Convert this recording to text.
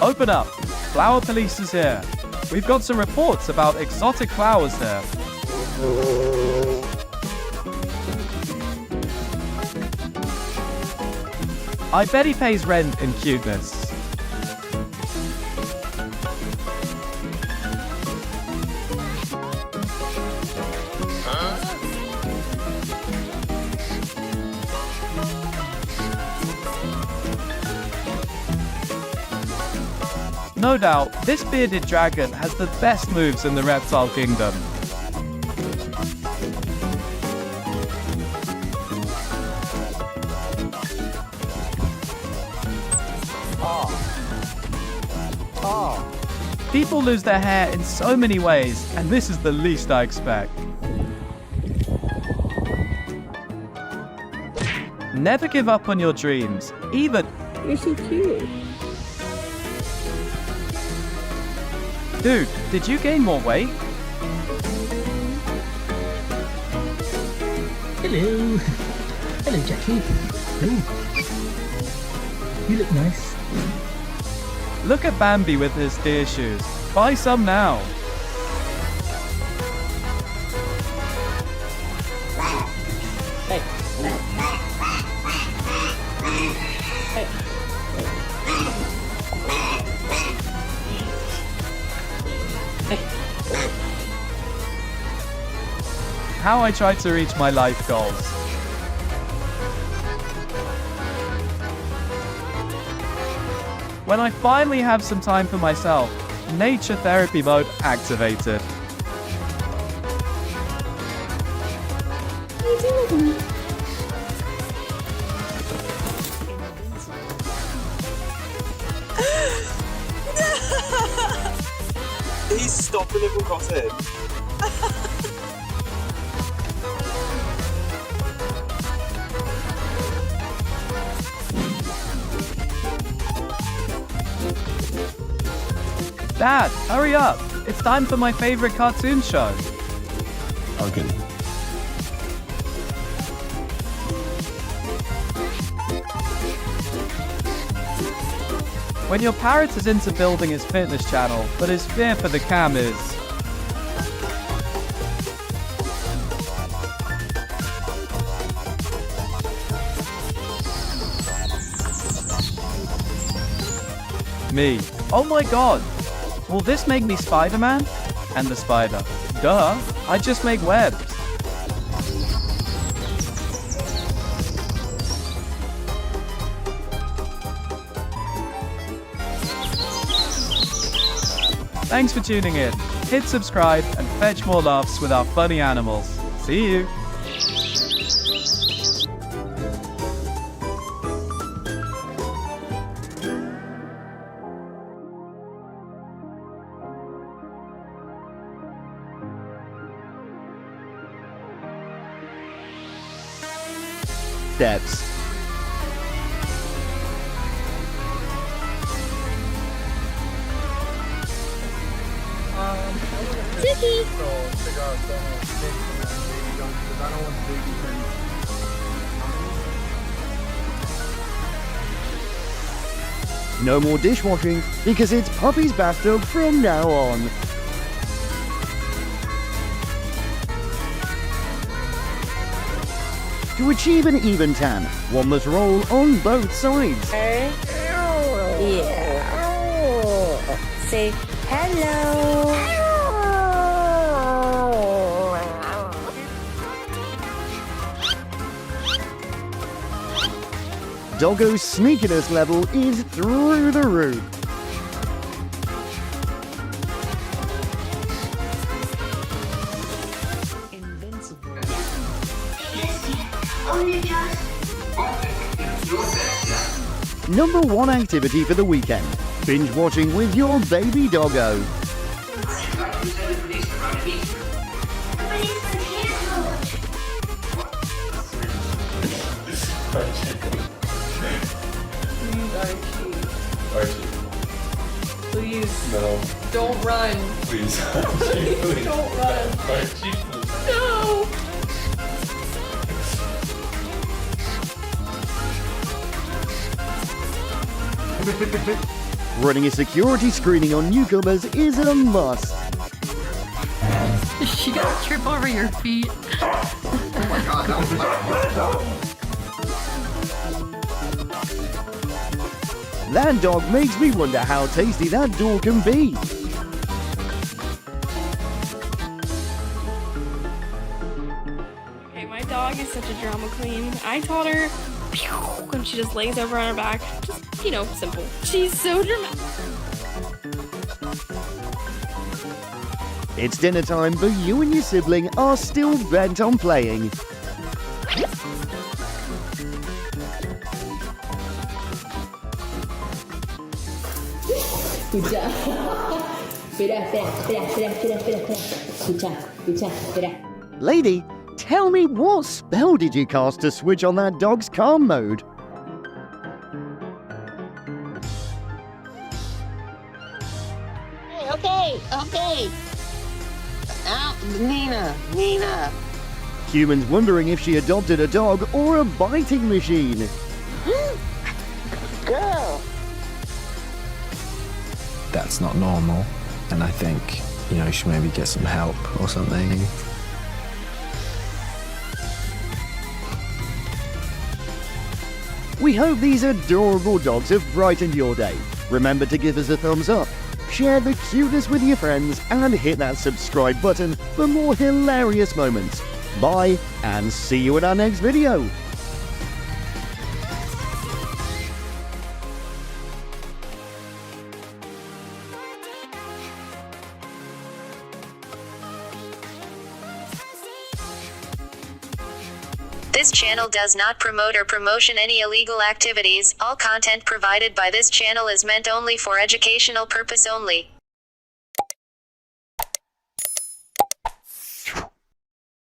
Open up. Flower police is here. We've got some reports about exotic flowers here. I bet he pays rent in cuteness. No doubt, this bearded dragon has the best moves in the reptile kingdom. People lose their hair in so many ways, and this is the least I expect. Never give up on your dreams, even... You're so cute. Dude, did you gain more weight? Hello. Hello, Jackie. Hello. You look nice. Look at Bambi with his deer shoes. Buy some now. Hey. Hey. How I try to reach my life goals. When I finally have some time for myself, nature therapy mode activated. Please stop the little cottage. Dad, hurry up! It's time for my favorite cartoon show. Okay. When your parrot is into building his fitness channel, but his fear for the cam is... me. Oh my god! Will this make me Spider-Man? And the spider. Duh! I just make webs. Thanks for tuning in. Hit subscribe and fetch more laughs with our funny animals. See you! Steps. Tiki! No more dishwashing because it's Puppy's bathtub from now on. To achieve an even tan, one must roll on both sides. Yeah. Say hello. Doggo's sneakiness level is through the roof. Number one activity for the weekend. Binge watching with your baby doggo. Archie. Please. No. Don't run. Please. Please don't run. Archie, please. No. Running a security screening on newcomers is a must. She gonna trip over your feet. That dog makes me wonder how tasty that door can be. Okay, my dog is such a drama queen. I taught her when she just lays over on her back. Just, you know, simple. She's so dramatic. It's dinner time, but you and your sibling are still bent on playing. Good job. Espera. Escucha. Lady, tell me, what spell did you cast to switch on that dog's calm mode? Okay. Nina. Humans wondering if she adopted a dog or a biting machine. Girl. That's not normal, and I think, you should maybe get some help or something. We hope these adorable dogs have brightened your day. Remember to give us a thumbs up, share the cuteness with your friends, and hit that subscribe button for more hilarious moments. Bye, and see you in our next video. This channel does not promote or promotion any illegal activities. All content provided by this channel is meant only for educational purpose only.